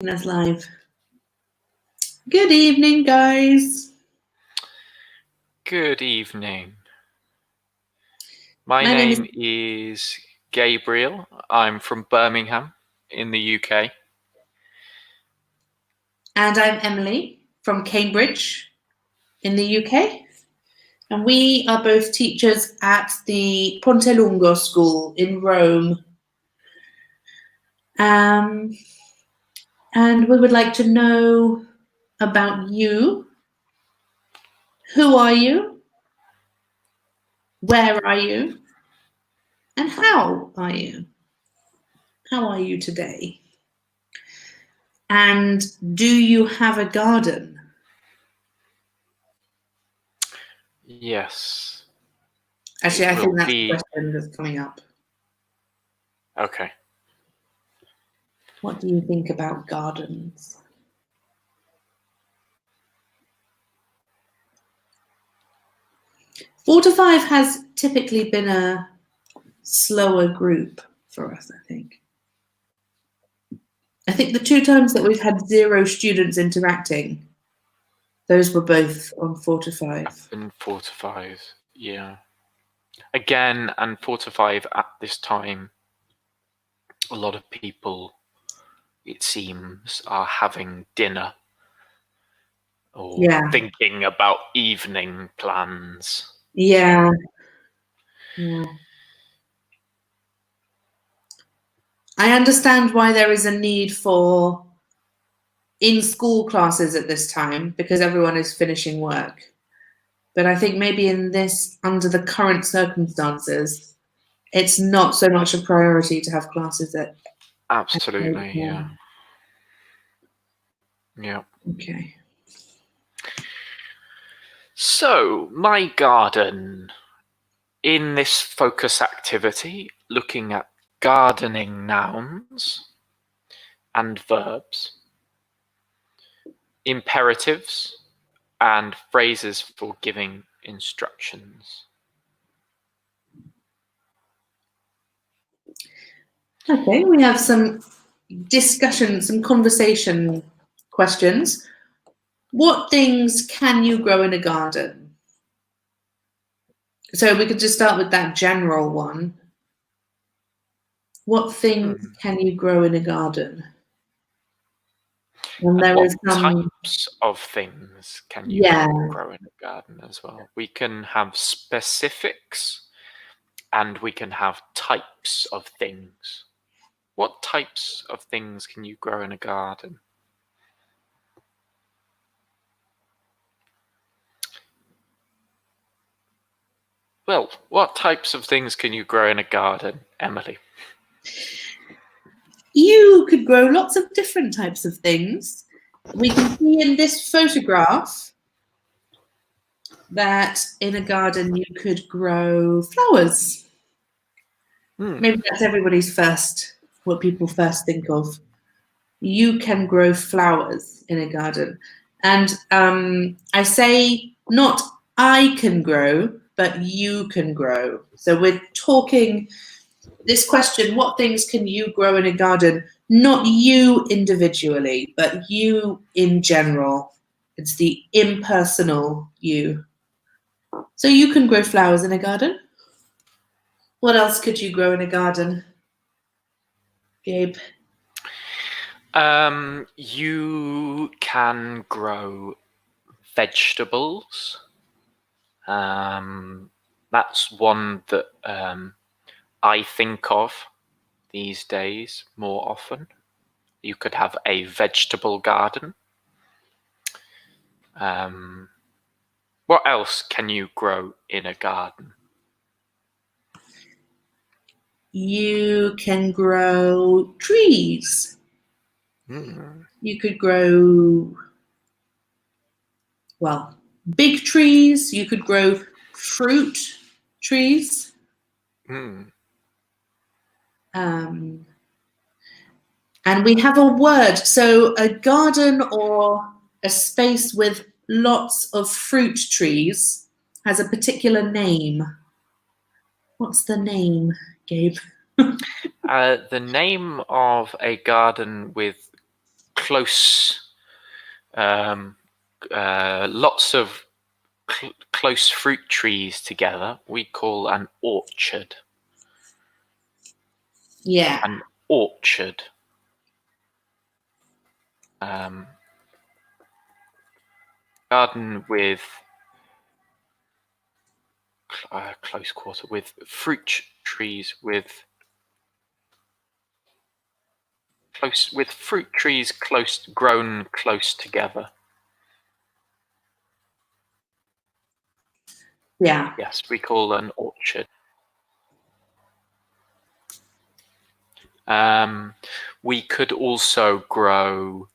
That's live. Good evening, guys. Good evening. My name is Gabriel. I'm from Birmingham in the UK. And I'm Emily from Cambridge in the UK. And we are both teachers at the Ponte Lungo School in Rome. And we would like to know about you. Who are you? Where are you? And how are you? How are you today? And do you have a garden? Yes. Actually, I think that's the question that's coming up. Okay. What do you think about gardens? Four to five has typically been a slower group for us, I think. I think the 2 times that we've had 0 students interacting, those were both on 4 to 5. And 4 to 5, yeah. Again, and 4 to 5 at this time, a lot of people, it seems, are having dinner or thinking about evening plans. Yeah. I understand why there is a need for in-school classes at this time because everyone is finishing work. But I think maybe in this, under the current circumstances, it's not so much a priority to have classes at. Absolutely, yeah. Yeah. Okay. So, my garden. In this focus activity, looking at gardening nouns and verbs, imperatives, and phrases for giving instructions. Okay, we have some discussion, some conversation questions. What things can you grow in a garden? So we could just start with that general one. What things can you grow in a garden? And what types of things can you grow in a garden as well? We can have specifics and we can have types of things. What types of things can you grow in a garden? Well, what types of things can you grow in a garden, Emily? You could grow lots of different types of things. We can see in this photograph that in a garden you could grow flowers. Maybe that's everybody's what people first think of. You can grow flowers in a garden. And I say not I can grow, but you can grow. So we're talking this question, what things can you grow in a garden? Not you individually, but you in general. It's the impersonal you. So you can grow flowers in a garden. What else could you grow in a garden, Gabe? You can grow vegetables. That's one that I think of these days more often. You could have a vegetable garden. What else can you grow in a garden? You can grow trees. You could grow, well, big trees. You could grow fruit trees. And we have a word. So a garden or a space with lots of fruit trees has a particular name. What's the name, Gabe? The name of a garden with close, lots of close fruit trees together, we call an orchard. Yeah. An orchard. Garden with close quarter, with fruit trees with fruit trees grown close together. Yeah. Yes, we call an orchard. We could also grow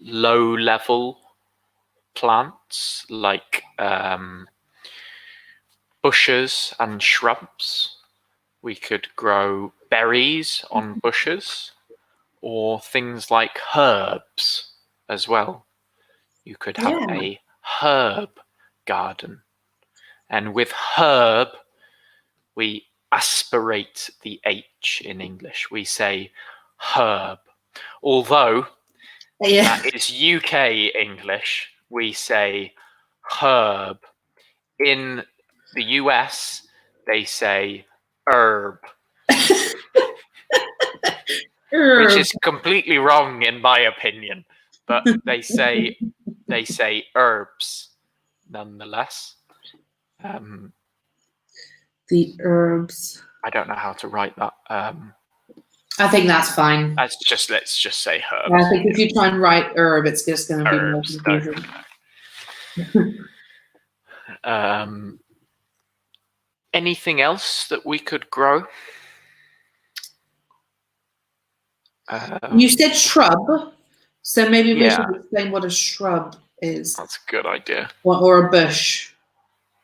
low-level plants like bushes and shrubs. We could grow berries on bushes, or things like herbs as well. You could have a herb garden. And with herb, we aspirate the H in English. We say herb. Although that is UK English, we say herb. In the US, they say herb. Which is completely wrong in my opinion, but they say herbs nonetheless. The herbs. I don't know how to write that. I think that's fine. Let's just say herbs. I think if you try and write herb, it's just going to be more confusing. Anything else that we could grow? You said shrub, so maybe we should explain what a shrub is. That's a good idea. Or a bush.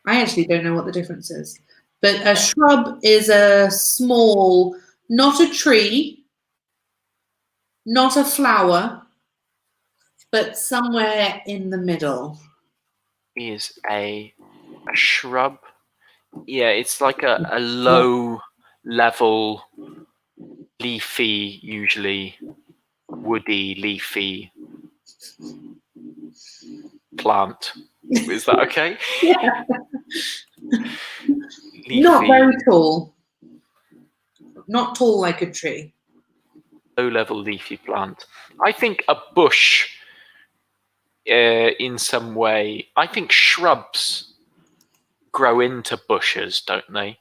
I actually don't know what the difference is. But a shrub is a small, not a tree, not a flower, but somewhere in the middle. Is a shrub. Yeah, it's like a low level, leafy, usually woody, leafy plant. Is that okay? Yeah. Leafy, not very tall. Not tall like a tree. Low level leafy plant. I think a bush in some way. I think shrubs grow into bushes, don't they?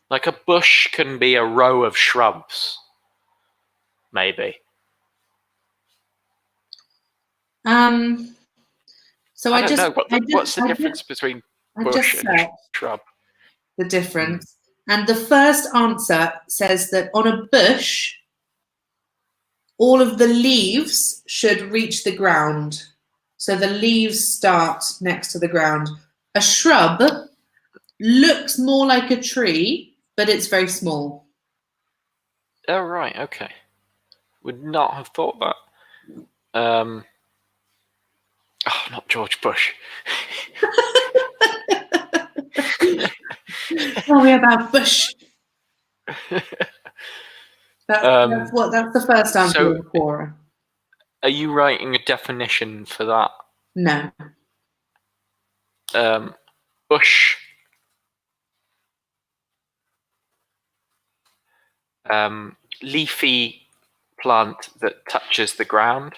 Like a bush can be a row of shrubs, maybe. So I don't know. What's the difference between bush and shrub? The difference. And the first answer says that on a bush, all of the leaves should reach the ground. So the leaves start next to the ground. A shrub looks more like a tree, but it's very small. Oh, right. Okay. Would not have thought that. Oh, not George Bush. Tell me about Bush. That's the first answer of Quora. Are you writing a definition for that? No. Bush. Leafy plant that touches the ground.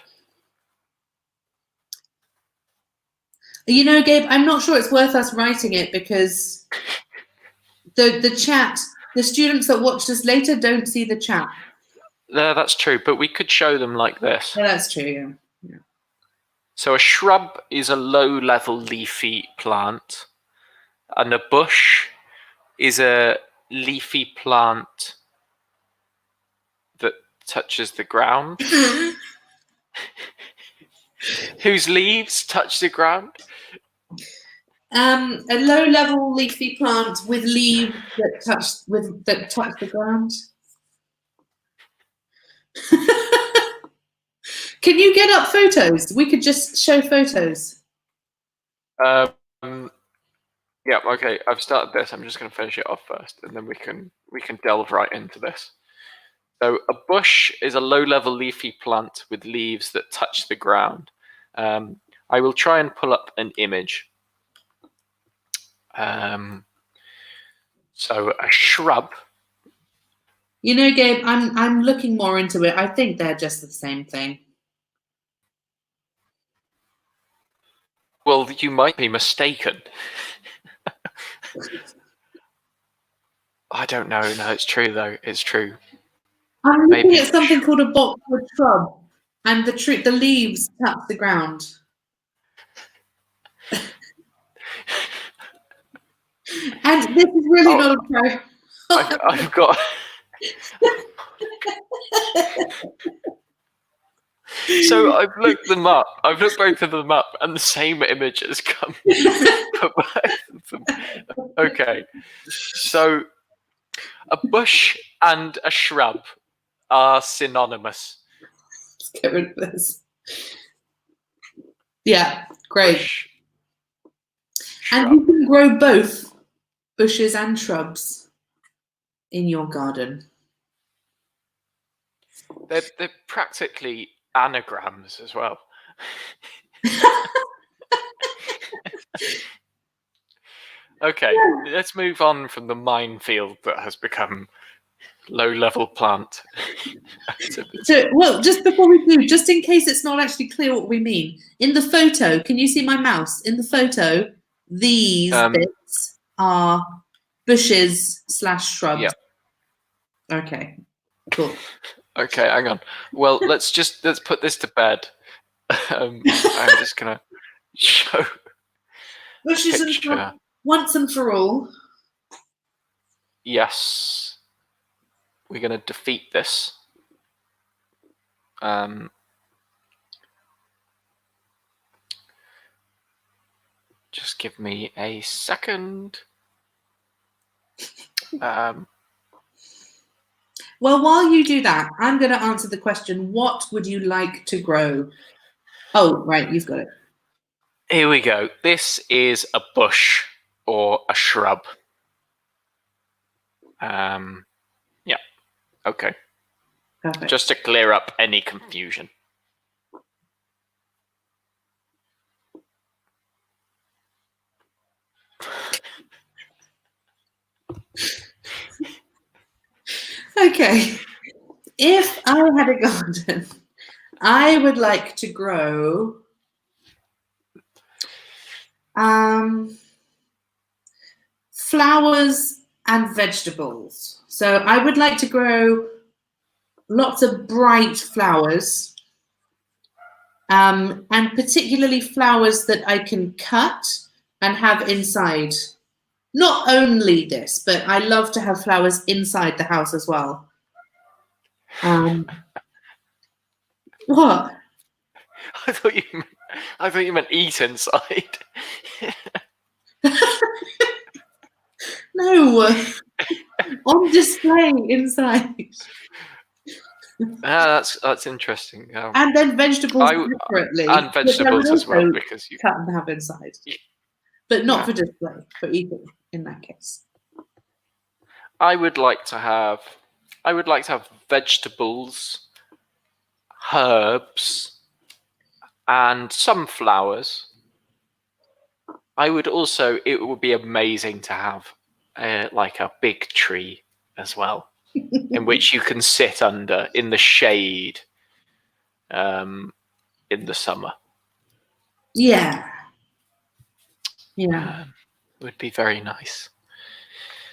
You know, Gabe, I'm not sure it's worth us writing it because the chat, the students that watch this later don't see the chat. No, that's true, but we could show them like this. Yeah, that's true, yeah. So a shrub is a low-level leafy plant, and a bush is a leafy plant that touches the ground. Whose leaves touch the ground? A low-level leafy plant with leaves that touch the ground. Can you get up photos? We could just show photos. Yeah, okay. I've started this. I'm just going to finish it off first, and then we can delve right into this. So a bush is a low-level leafy plant with leaves that touch the ground. I will try and pull up an image. So a shrub. You know, Gabe, I'm looking more into it. I think they're just the same thing. Well, you might be mistaken. I don't know. No, it's true though. It's true. I'm looking at something called a boxwood shrub, and the leaves touch the ground. And this is really not a pro. I've got. So I've looked them up. I've looked both of them up, and the same image has come for both of them. Okay, so a bush and a shrub are synonymous. Let's get rid of this. Yeah, great. Bush, and you can grow both bushes and shrubs in your garden. They're practically anagrams as well. Okay, let's move on from the minefield that has become low-level plant. So, well, just before we do, just in case it's not actually clear what we mean, in the photo, can you see my mouse? In the photo, these bits are bushes / shrubs. Yeah. Okay, cool. Okay, hang on. Well, let's put this to bed. I'm just gonna show bushes and shrubs once and for all. Yes, we're gonna defeat this. Just give me a second. Well, while you do that, I'm going to answer the question, what would you like to grow? Oh, right, you've got it. Here we go. This is a bush or a shrub. Yeah, okay. Perfect. Just to clear up any confusion. Okay, if I had a garden, I would like to grow flowers and vegetables. So I would like to grow lots of bright flowers, and particularly flowers that I can cut and have inside. Not only this, but I love to have flowers inside the house as well. What? I thought you meant eat inside. No, on display inside. That's interesting. And then vegetables separately. And vegetables as well, because you cut and have inside. But not for display, for eating in that case. I would like to have vegetables, herbs, and some flowers. I would also, it would be amazing to have like a big tree as well, in which you can sit under in the shade in the summer. Yeah. Yeah. Would be very nice.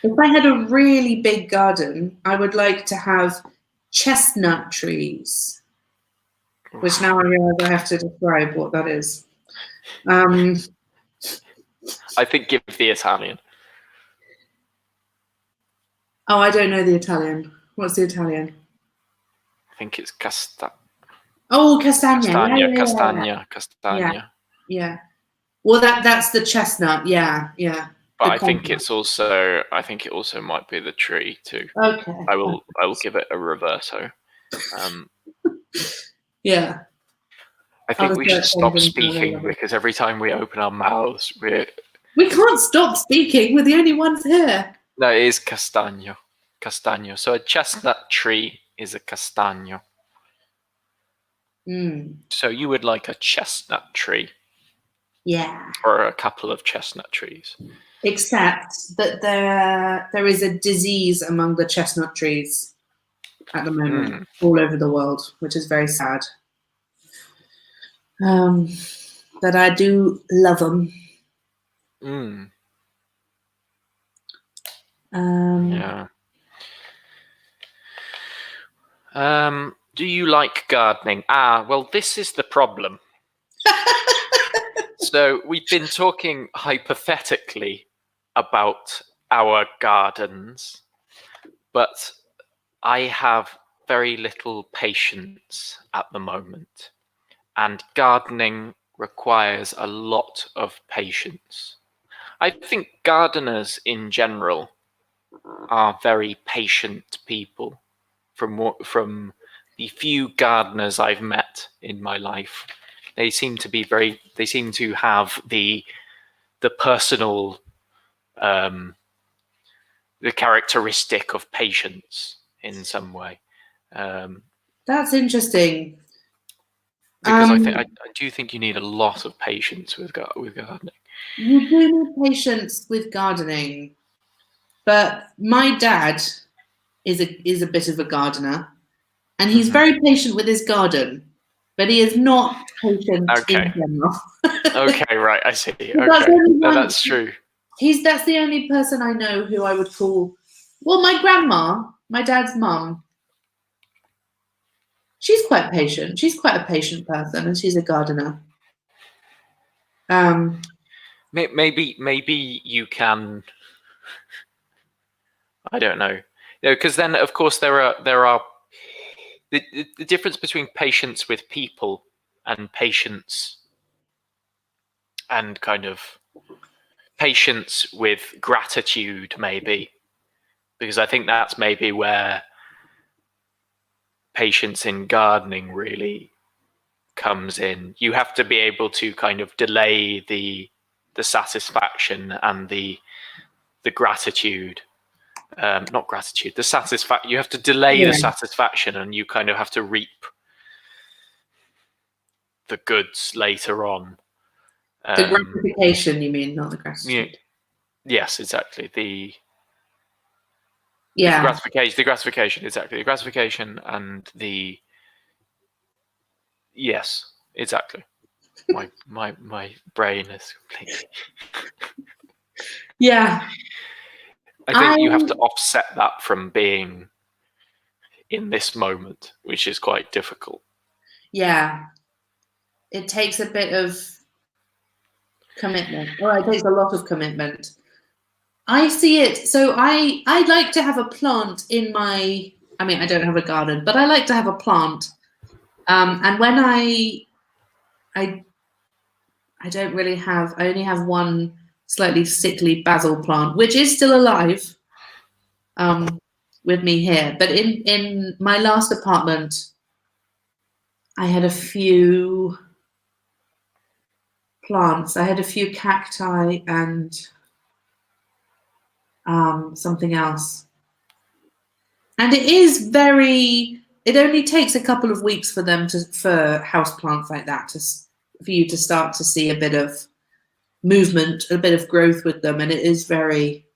If I had a really big garden, I would like to have chestnut trees, which now I realize I have to describe what that is. I think give the Italian. Oh, I don't know the Italian. What's the Italian? I think it's Oh, castagna. Castagna. Yeah. Well, that's the chestnut. Yeah. But I think it also might be the tree too. Okay. I will give it a reverso. Yeah. I think we should stop speaking because every time we open our mouths, we can't stop speaking. We're the only ones here. No, it is castagno. So a chestnut tree is a castaño. Mm. So you would like a chestnut tree. Yeah. Or a couple of chestnut trees. Except that there is a disease among the chestnut trees at the moment all over the world, which is very sad. But I do love them. Yeah. Do you like gardening? Well, this is the problem. So we've been talking hypothetically about our gardens, but I have very little patience at the moment, and gardening requires a lot of patience. I think gardeners in general are very patient people. From the few gardeners I've met in my life, they seem to have the personal the characteristic of patience in some way. That's interesting. Because I do think you need a lot of patience with gardening. You do need patience with gardening, but my dad is a bit of a gardener, and he's very patient with his garden, but he is not patient in general. Okay, right, I see. Okay, that's true. That's the only person I know who I would call. Well, my grandma, my dad's mum, she's quite patient. She's quite a patient person, and she's a gardener. Maybe you can. I don't know. Because then, of course, there are the difference between patience with people and patience and kind of patience with gratitude, maybe, because I think that's maybe where patience in gardening really comes in. You have to be able to kind of delay the satisfaction and the gratitude. Not gratitude, the satisfaction. You have to delay the satisfaction, and you kind of have to reap the goods later on. The gratification, you mean, not the gratitude? Yes, exactly. The gratification, exactly. The gratification and the yes, exactly. My brain is completely. Yeah. I think you have to offset that from being in this moment, which is quite difficult. Yeah. It takes a bit of commitment. Well, it takes a lot of commitment. I see it. So I like to have a plant in my. I mean, I don't have a garden, but I like to have a plant. And when I don't really have. I only have one slightly sickly basil plant, which is still alive. With me here, but in my last apartment, I had a few plants. I had a few cacti and something else. And it only takes a couple of weeks for houseplants like that for you to start to see a bit of movement, a bit of growth with them. And it is very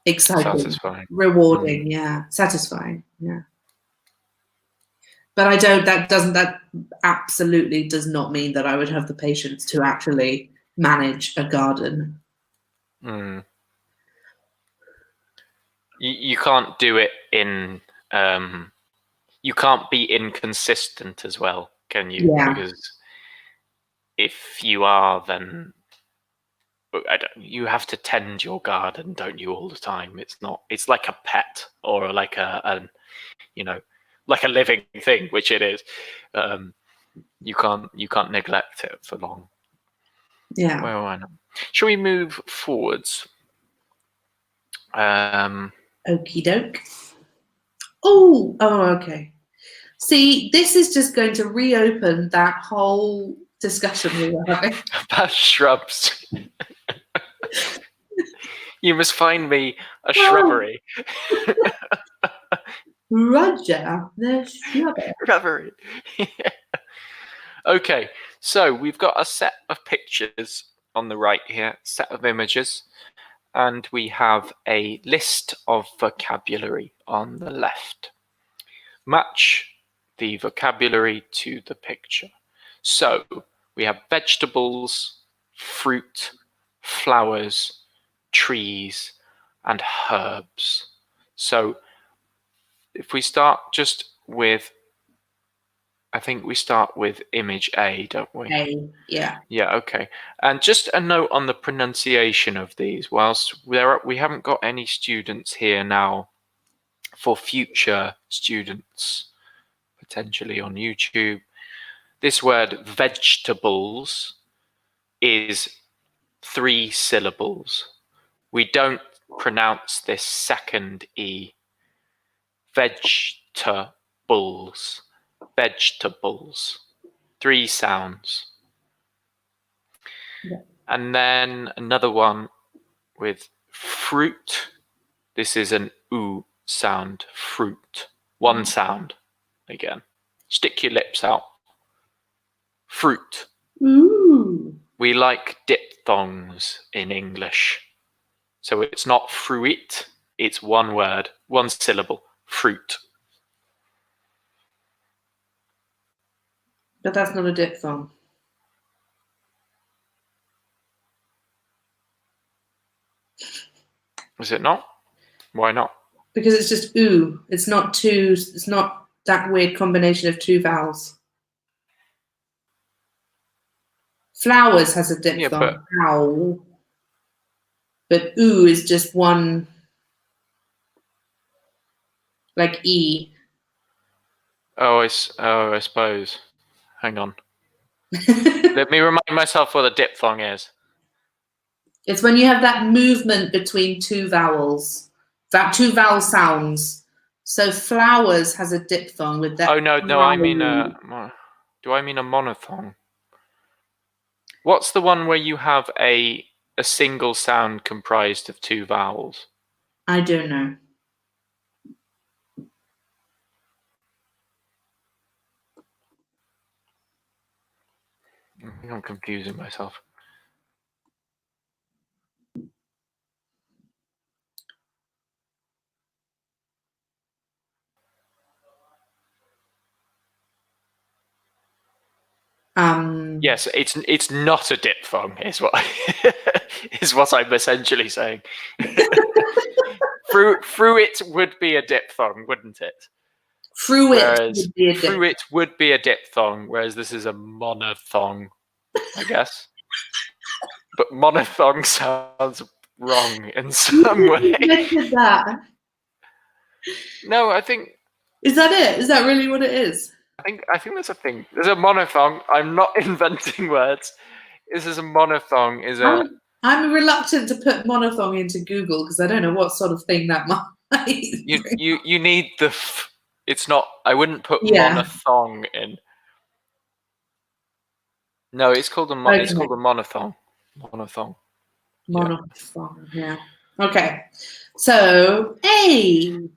exciting, satisfying, rewarding, satisfying, But that absolutely does not mean that I would have the patience to actually manage a garden. You can't do it in. You can't be inconsistent as well, can you? Yeah. Because if you are, then you have to tend your garden, don't you, all the time? It's like a pet or like like a living thing, which it is. You can't neglect it for long. Yeah. Well, I know. Shall we move forwards? Okie doke. Oh, okay. See, this is just going to reopen that whole discussion we were having about shrubs. You must find me a shrubbery. Roger the Rubbery. Okay, so we've got a set of pictures on the right here, set of images, and we have a list of vocabulary on the left. Match the vocabulary to the picture. So we have vegetables, fruit, flowers, trees, and herbs. So if we start just with, I think we start with image A, don't we? A, yeah. Yeah, okay. And just a note on the pronunciation of these. Whilst we haven't got any students here now, for future students potentially on YouTube, this word vegetables is 3 syllables. We don't pronounce this second E. Vegetables. Vegetables. 3 sounds. Yeah. And then another one with fruit. This is an oo sound. Fruit. 1 sound again. Stick your lips out. Fruit. Ooh. We like diphthongs in English. So it's not fruit, it's one word, 1 syllable. Fruit. But that's not a diphthong. Is it not? Why not? Because it's just ooh. It's not two. It's not that weird combination of 2 vowels. Flowers has a diphthong. Yeah, but ooh is just one, like E. Oh, I suppose. Hang on. Let me remind myself what a diphthong is. It's when you have that movement between 2 vowels, that 2 vowel sounds. So flowers has a diphthong with that. Oh no, I mean do I mean a monophthong? What's the one where you have a single sound comprised of 2 vowels? I don't know. I think I'm confusing myself. Yes, it's not a diphthong, is what is what I'm essentially saying. Fruit would be a diphthong, wouldn't it? Fruit would be a diphthong, whereas this is a monophthong, I guess. But monophthong sounds wrong in some way. Invented that. No, I think. Is that it? Is that really what it is? I think there's a thing. There's a monophthong. I'm not inventing words. This is a monophthong. I'm reluctant to put monophthong into Google because I don't know what sort of thing that might. You need the. It's not. I wouldn't put monophthong in. No, it's called a. It's called a monophthong. Monophthong. Monophthong. Yeah. Okay. So A.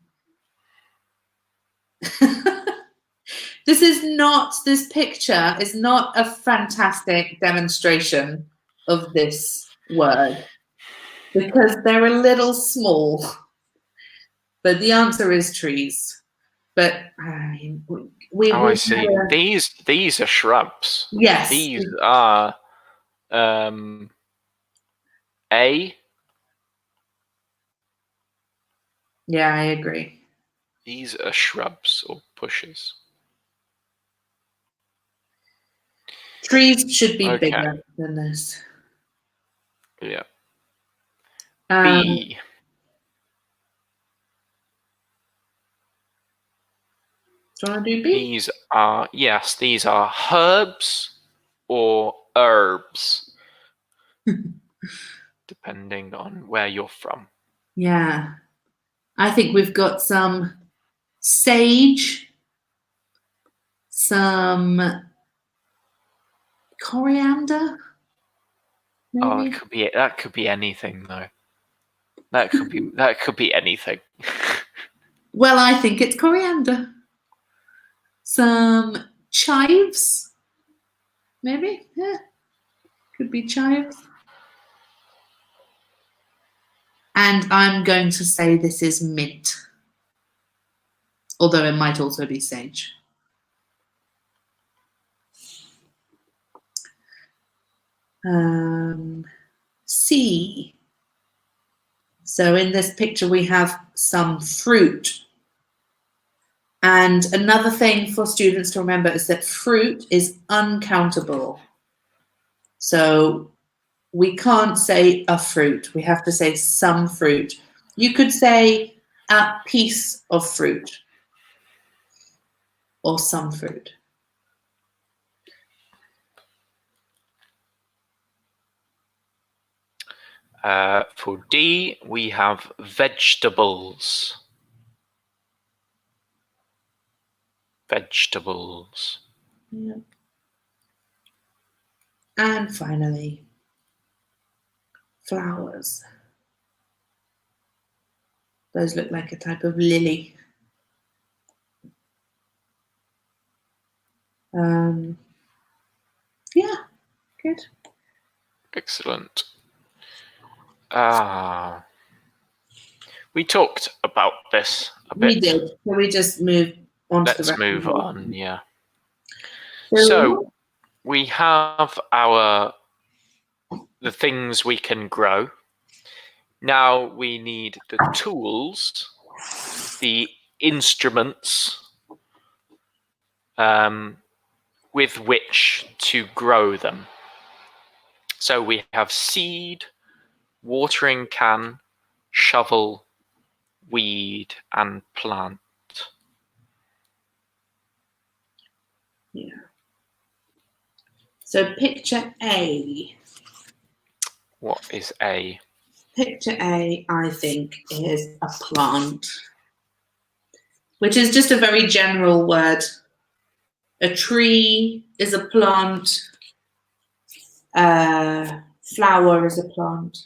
This picture is not a fantastic demonstration of this word because they're a little small. But the answer is trees. But I mean, I see. These are shrubs. Yes. These are A. Yeah, I agree. These are shrubs or bushes. Trees should be bigger than this. Yeah. B. Do you want to do B? These are herbs or herbs, depending on where you're from. Yeah. I think we've got some sage, some coriander. Maybe? Oh, that could be anything though. That could be anything. Well, I think it's coriander. Some chives, maybe? Yeah, could be chives. And I'm going to say this is mint, although it might also be sage. C. So in this picture we have some fruit. And another thing for students to remember is that fruit is uncountable. So we can't say a fruit, we have to say some fruit. You could say a piece of fruit or some fruit. For D, we have vegetables. Vegetables. Yeah. And finally, flowers. Those look like a type of lily. Yeah, good. Excellent. We talked about this a bit. We did. So we just move on to the rest. Let's move on, yeah. So we have the things we can grow. Now we need the tools, the instruments with which to grow them. So we have seed, watering can, shovel, weed, and plant. Yeah. So picture A. What is A? Picture A, I think, is a plant, which is just a very general word. A tree is a plant. Flower is a plant.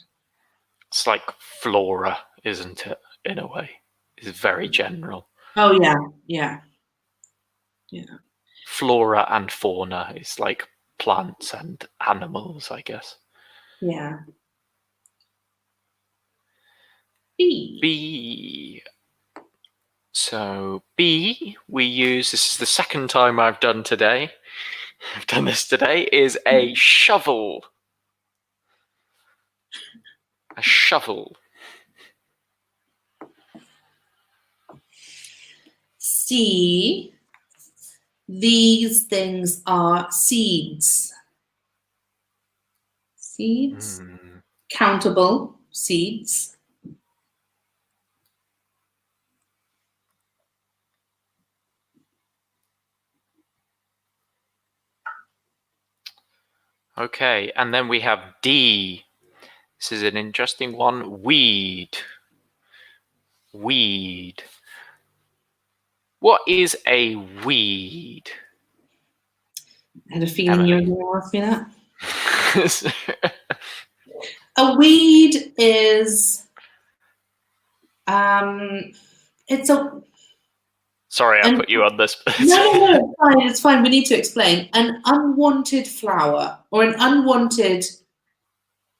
It's like flora, isn't it? In a way, it's very general. Oh yeah, yeah, yeah. Flora and fauna is like plants and animals, I guess. Yeah. B. B. So B, we use, this is the second time I've done this today, is a shovel. A shovel. C. These things are seeds. Seeds. Countable seeds. Okay, and then we have D. This is an interesting one. Weed. Weed. What is a weed? I had a feeling you were going to ask me that. A weed is, it's a... Sorry, I put you on this. No, it's fine. We need to explain. An unwanted flower or an unwanted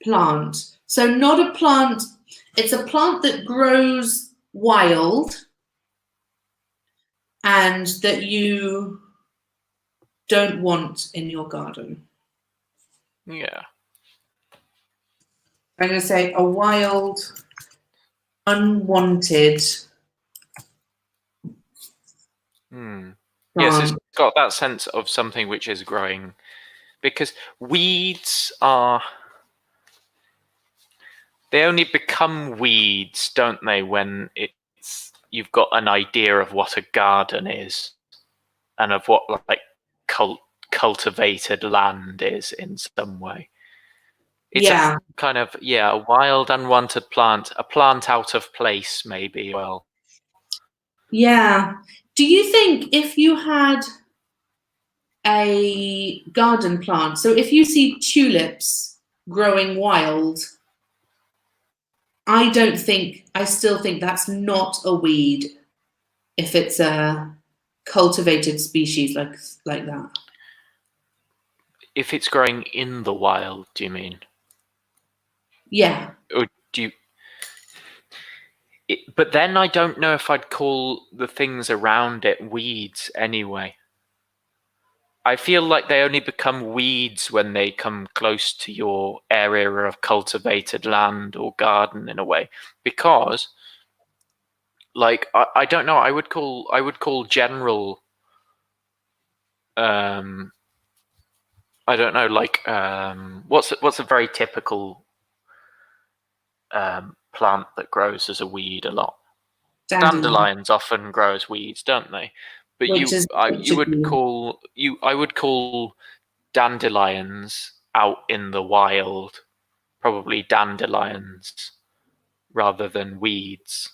plant. So not a plant, it's a plant that grows wild and that you don't want in your garden. Yeah. I'm going to say a wild, unwanted Yes, it's got that sense of something which is growing, because weeds they only become weeds, don't they, when you've got an idea of what a garden is and of what like cultivated land is in some way. It's a kind of, a wild, unwanted plant, a plant out of place, maybe. Well, yeah. Do you think if you had a garden plant, so if you see tulips growing wild, I still think that's not a weed. if it's a cultivated species like that. If it's growing in the wild, do you mean? Yeah. Or do you? But then I don't know if I'd call the things around it weeds anyway. I feel like they only become weeds when they come close to your area of cultivated land or garden in a way, because, like, I don't know. I would call general. I don't know, like, what's a very typical plant that grows as a weed a lot? Dandelions often grow as weeds, don't they? But I would call dandelions out in the wild probably dandelions rather than weeds,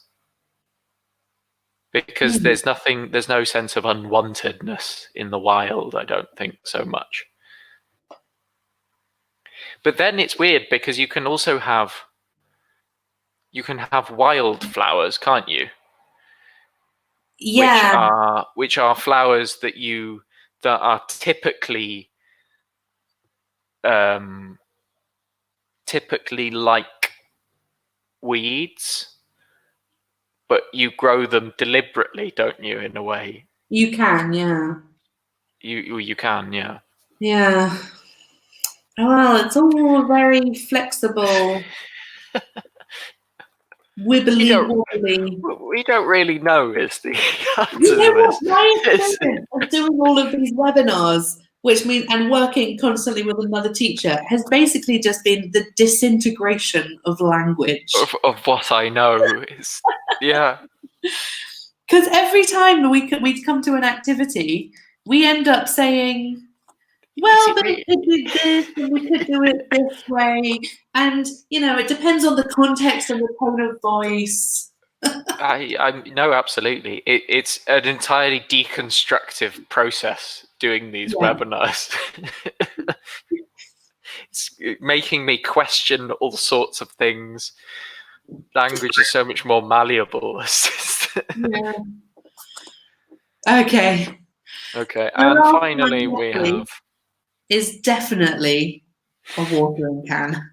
because there's no sense of unwantedness in the wild, I don't think, so much. But then it's weird because you can have wildflowers, can't you? Yeah. Which are flowers that are typically like weeds, but you grow them deliberately, don't you? In a way, you can. Yeah. You can, yeah. Yeah. Well, it's all very flexible, wibbly wobbly. We don't really know is the answer You know to what? this. My experience of doing all of these webinars, which means and working constantly with another teacher, has basically just been the disintegration of language. Of what I know is, yeah. Because every time we'd come to an activity, we end up saying, well, but we could do this and we could do it this way. And, it depends on the context and the tone of voice. I no, absolutely. It's an entirely deconstructive process doing these webinars. It's making me question all sorts of things. Language is so much more malleable. Yeah. Okay. Okay, and finally we have... is definitely a watering can.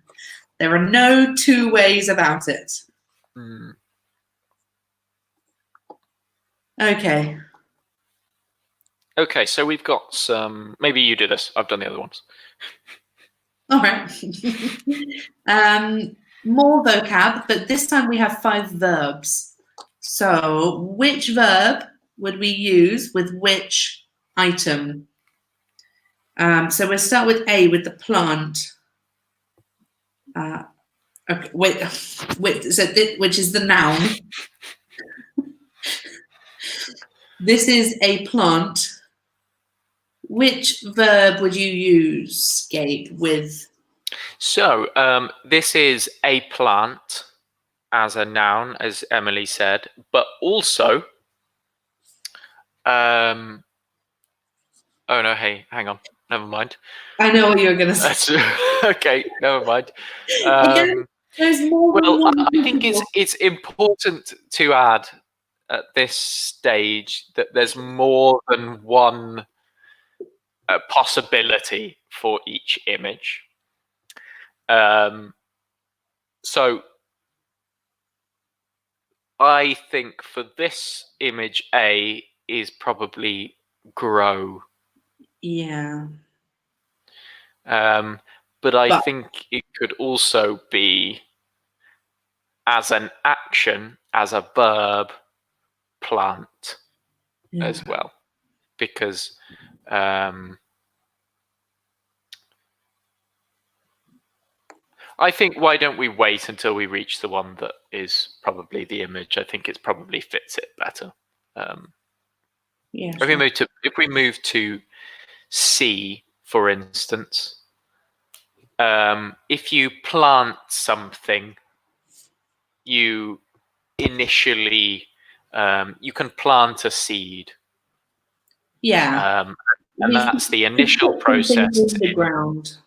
There are no two ways about it. Okay. Okay, so we've got some... Maybe you do this. I've done the other ones. All right. More vocab, but this time we have 5 verbs. So which verb would we use with which item? So we'll start with A, with the plant. Okay, which is the noun. This is a plant. Which verb would you use, Gabe, with? So this is a plant as a noun, as Emily said, but also... oh no, hey, hang on. Never mind. I know what you're going to say. Okay, never mind. There's more I think it's important to add at this stage that there's more than one possibility for each image. So I think for this image, A is probably grow. Yeah. But I think it could also be as an action, as a verb, plant as well. Because I think, why don't we wait until we reach the one that is probably the image? I think it probably fits it better. If we move to C, for instance, if you plant something, you initially you can plant a seed. Yeah. And that's the initial process. In the ground.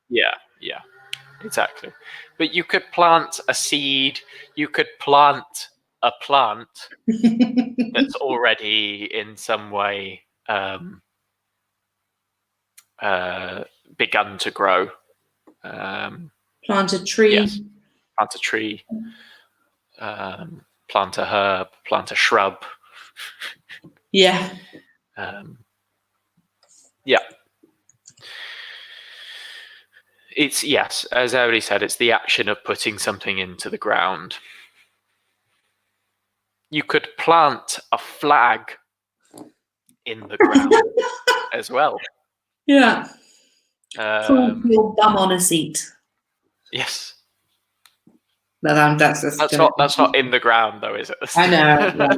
Yeah, exactly. But you could plant a seed, you could plant a plant that's already in some way begun to grow. Plant a tree. Yes, plant a tree, plant a herb, plant a shrub. Yeah. Yeah. It's, yes, as I already said, it's the action of putting something into the ground. You could plant a flag in the ground as well. Yeah. Put your bum on a seat. Yes. That's not in the ground, though, is it? I know.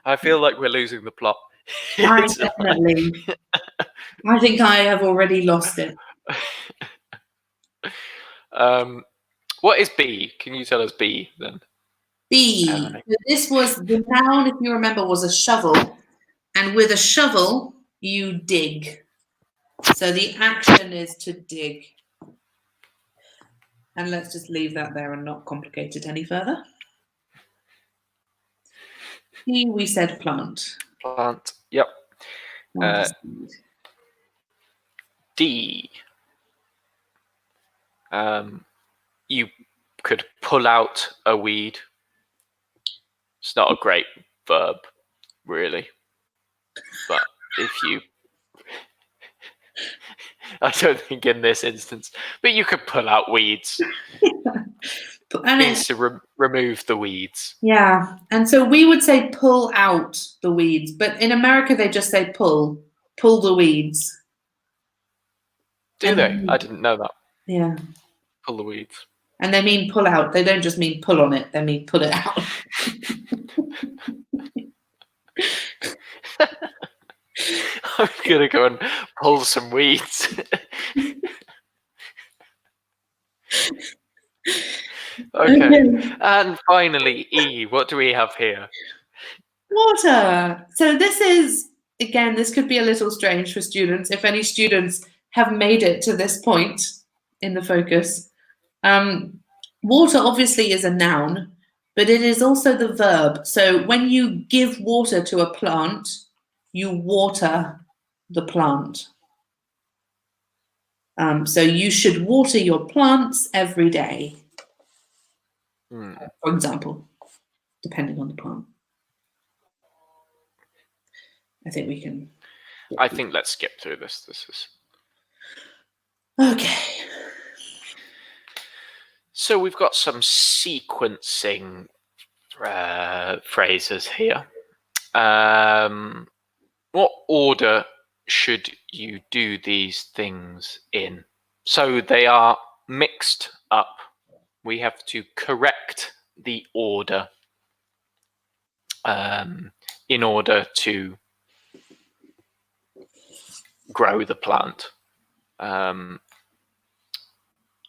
I feel like we're losing the plot. I think I have already lost it. What is B? Can you tell us B then? B. So this was the noun, if you remember, was a shovel. And with a shovel, you dig. So the action is to dig. And let's just leave that there and not complicate it any further. C, we said plant. Plant, yep. D. You could pull out a weed. It's not a great verb, really. But if you... I don't think in this instance, but you could pull out weeds. It means to remove the weeds. Yeah, and so we would say pull out the weeds, but in America they just say pull the weeds. Do they? I didn't know that. Yeah. Pull the weeds. And they mean pull out. They don't just mean pull on it. They mean pull it out. I'm going to go and pull some weeds. Okay. And finally, E. What do we have here? Water. So this is, again, this could be a little strange for students. If any students have made it to this point in the focus. Water obviously is a noun, but it is also the verb. So when you give water to a plant, you water the plant. So you should water your plants every day, for example, depending on the plant. I think we can. I think let's skip through this. This is okay. So we've got some sequencing phrases here. What order should you do these things in? So they are mixed up. We have to correct the order in order to grow the plant.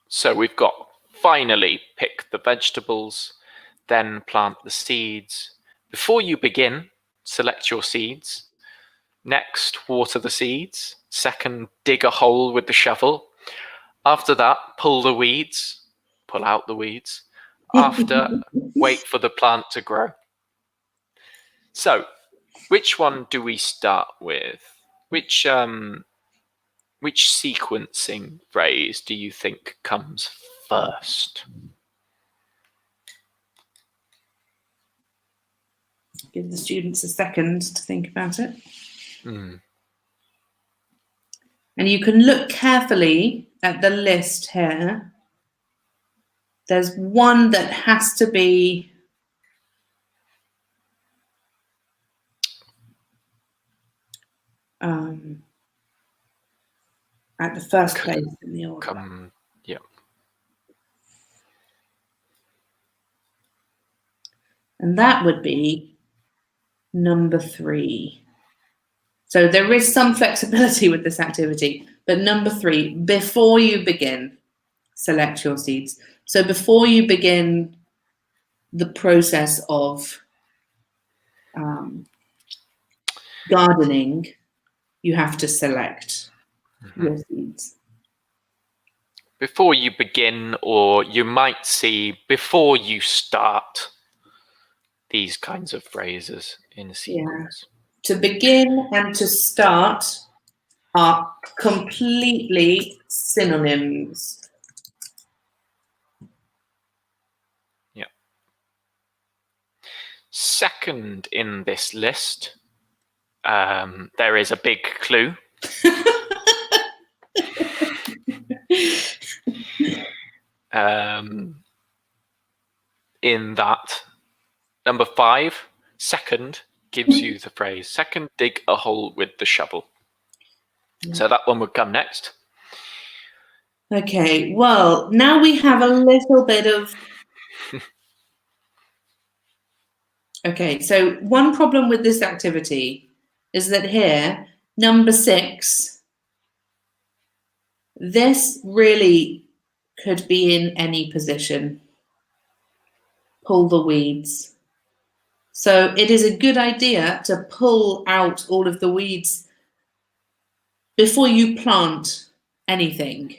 So we've got finally pick the vegetables, then plant the seeds. Before you begin, select your seeds. Next, water the seeds. Second, dig a hole with the shovel. After that, pull the weeds. Pull out the weeds. After, wait for the plant to grow. So, which one do we start with? Which sequencing phrase do you think comes first? Give the students a second to think about it. And you can look carefully at the list here. There's one that has to be at the first place in the order. Yeah. And that would be number 3. So there is some flexibility with this activity, but number 3, before you begin, select your seeds. So before you begin the process of gardening, you have to select your seeds. before you begin, or you might see before you start, these kinds of phrases in a sequence. To begin and to start are completely synonyms. Yeah. Second in this list, there is a big clue. In that, number 5, second, gives you the phrase, second, dig a hole with the shovel. Yeah. So that one would come next. Okay, well, now we have a little bit of... Okay, so one problem with this activity is that here, number 6, this really could be in any position. Pull the weeds. So it is a good idea to pull out all of the weeds before you plant anything.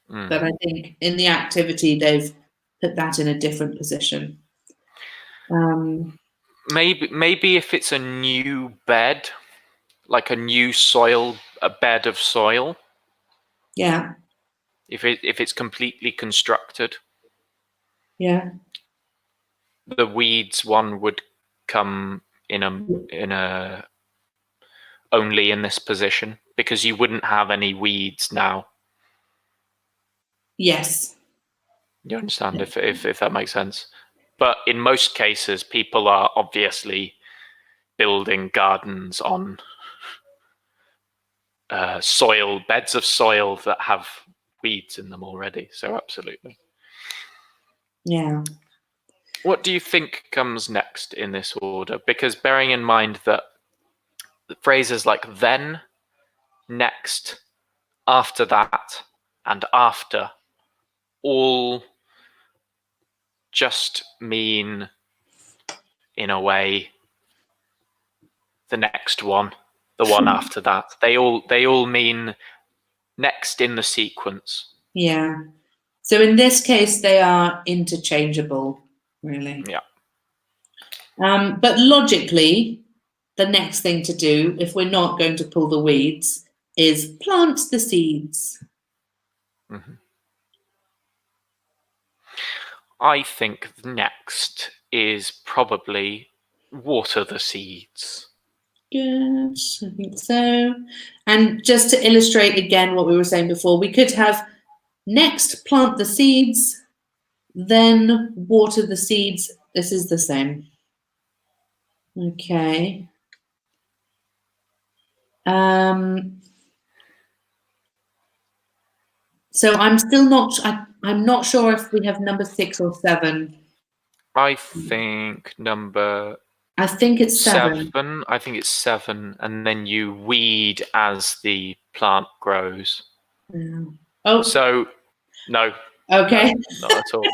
But I think in the activity, they've put that in a different position. Maybe if it's a new bed, like a new soil, a bed of soil. Yeah. If it's completely constructed. Yeah. The weeds one would come in a only in this position, because you wouldn't have any weeds now. Yes. You understand, if that makes sense. But in most cases, people are obviously building gardens on soil, beds of soil that have weeds in them already. So absolutely. Yeah. What do you think comes next in this order? Because bearing in mind that the phrases like then, next, after that, and after all just mean, in a way, the next one, the one after that. They all mean next in the sequence. Yeah. So in this case, they are interchangeable, really. Yeah. But logically, the next thing to do, if we're not going to pull the weeds, is plant the seeds. Mm-hmm. I think next is probably water the seeds. Yes, I think so. And just to illustrate again what we were saying before, we could have next plant the seeds, then water the seeds. This is the same. Okay. So I'm still not, I'm not sure if we have number 6 or 7. I think number... I think it's 7. I think it's 7, and then you weed as the plant grows. Yeah. Oh. So, no. Okay. No, not at all.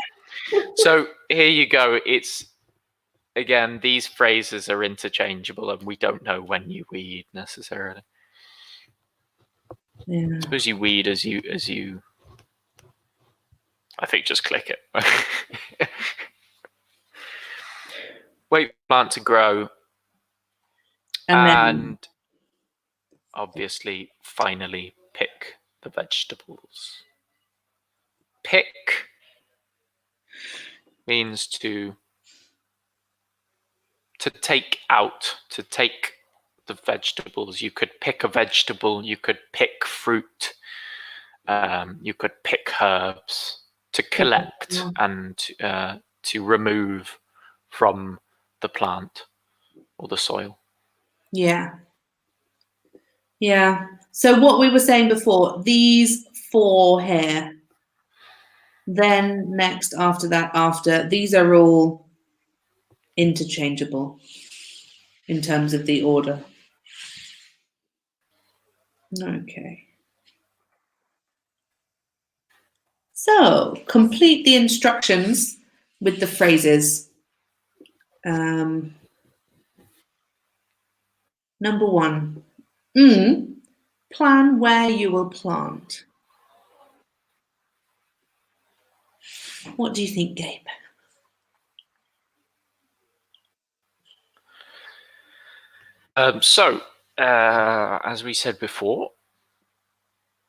So here you go. It's, again, these phrases are interchangeable, and we don't know when you weed necessarily. Yeah. I suppose you weed as you. I think just click it. Wait for the plant to grow, and obviously, finally, pick the vegetables. Pick means to take out, to take the vegetables. You could pick a vegetable, you could pick fruit, you could pick herbs, to collect and to remove from the plant or the soil. Yeah. Yeah. So what we were saying before, these 4 here, then next, after that, after, these are all interchangeable in terms of the order. Okay. So complete the instructions with the phrases. Number 1, plan where you will plant. What do you think, Gabe? As we said before,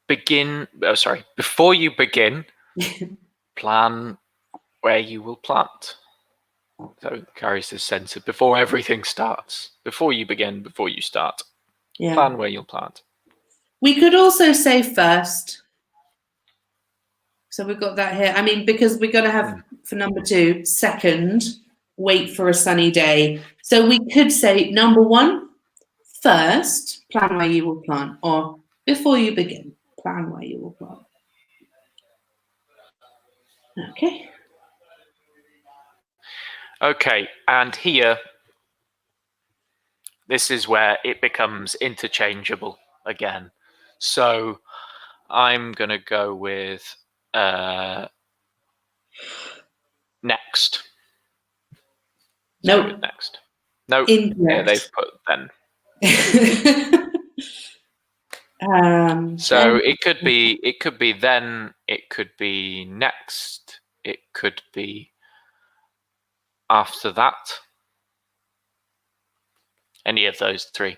before you begin, plan where you will plant. So carries this sense of before everything starts, before you begin, before you start, plan where you'll plant. We could also say first. So we've got that here. I mean, because we're going to have, for number 2, second, wait for a sunny day. So we could say number 1, first, plan where you will plant. Or before you begin, plan where you will plant. Okay. Okay, and here, this is where it becomes interchangeable again. So I'm going to go with next. No. Next. No. Incorrect. They've put then. So then, it could be then, it could be next, it could be after that. Any of those 3.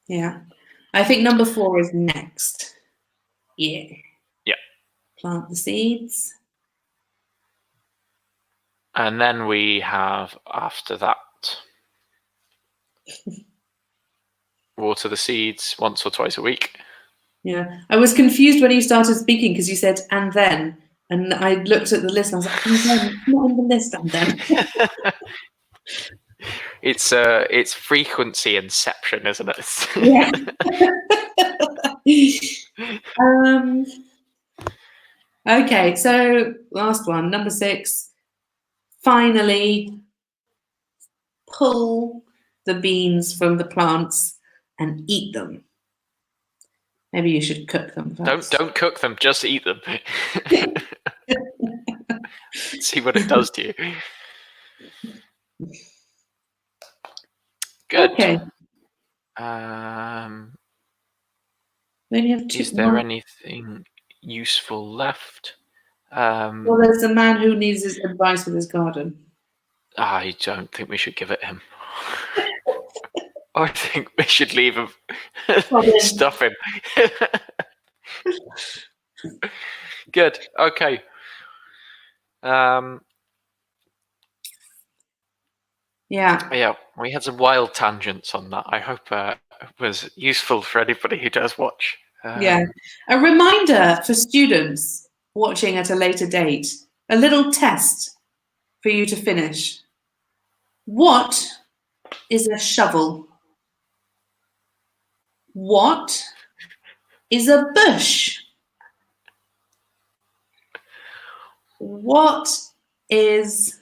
Yeah. I think number 4 is next. Yeah. Yeah. Plant the seeds. And then we have after that. Water the seeds once or twice a week. Yeah. I was confused when you started speaking because you said and then. And I looked at the list and I was like, and then, not on the list, and then. It's frequency inception, isn't it? Yeah. Okay, so last one, number 6. Finally, pull the beans from the plants and eat them. Maybe you should cook them first. Don't cook them, just eat them. See what it does to you. Good. Okay. We only have 2 is there anything useful left? Well, there's a man who needs his advice with his garden. I don't think we should give it him. I think we should leave him. Stuff him. Good. Okay. Yeah, we had some wild tangents on that. I hope it was useful for anybody who does watch. Yeah. A reminder for students watching at a later date, a little test for you to finish. What is a shovel? What is a bush? What is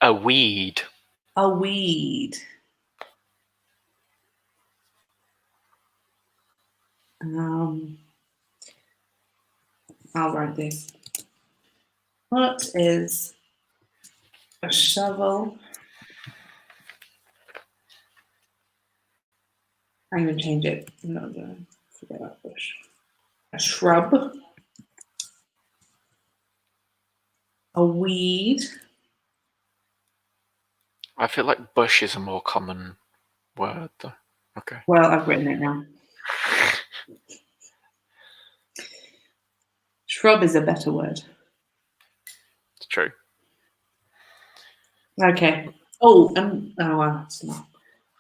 a weed? A weed. I'll write this. What is a shovel? I'm going to change it. I'm not going to forget about bush. A shrub. A weed. I feel like bush is a more common word, though. Okay. Well, I've written it now. Shrub is a better word. It's true. Okay. Oh, well, it's not.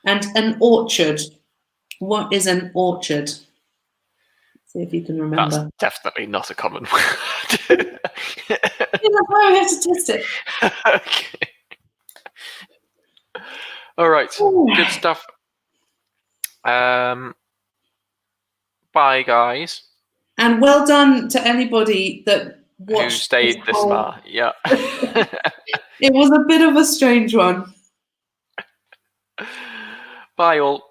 And an orchard. What is an orchard? See if you can remember. That's definitely not a common word. Yeah, that's why we have to test it. Okay. All right. Ooh. Good stuff. Bye, guys. And well done to anybody that watched. Who stayed this far. Yeah. It was a bit of a strange one. Bye, all.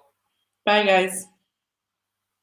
Bye, guys.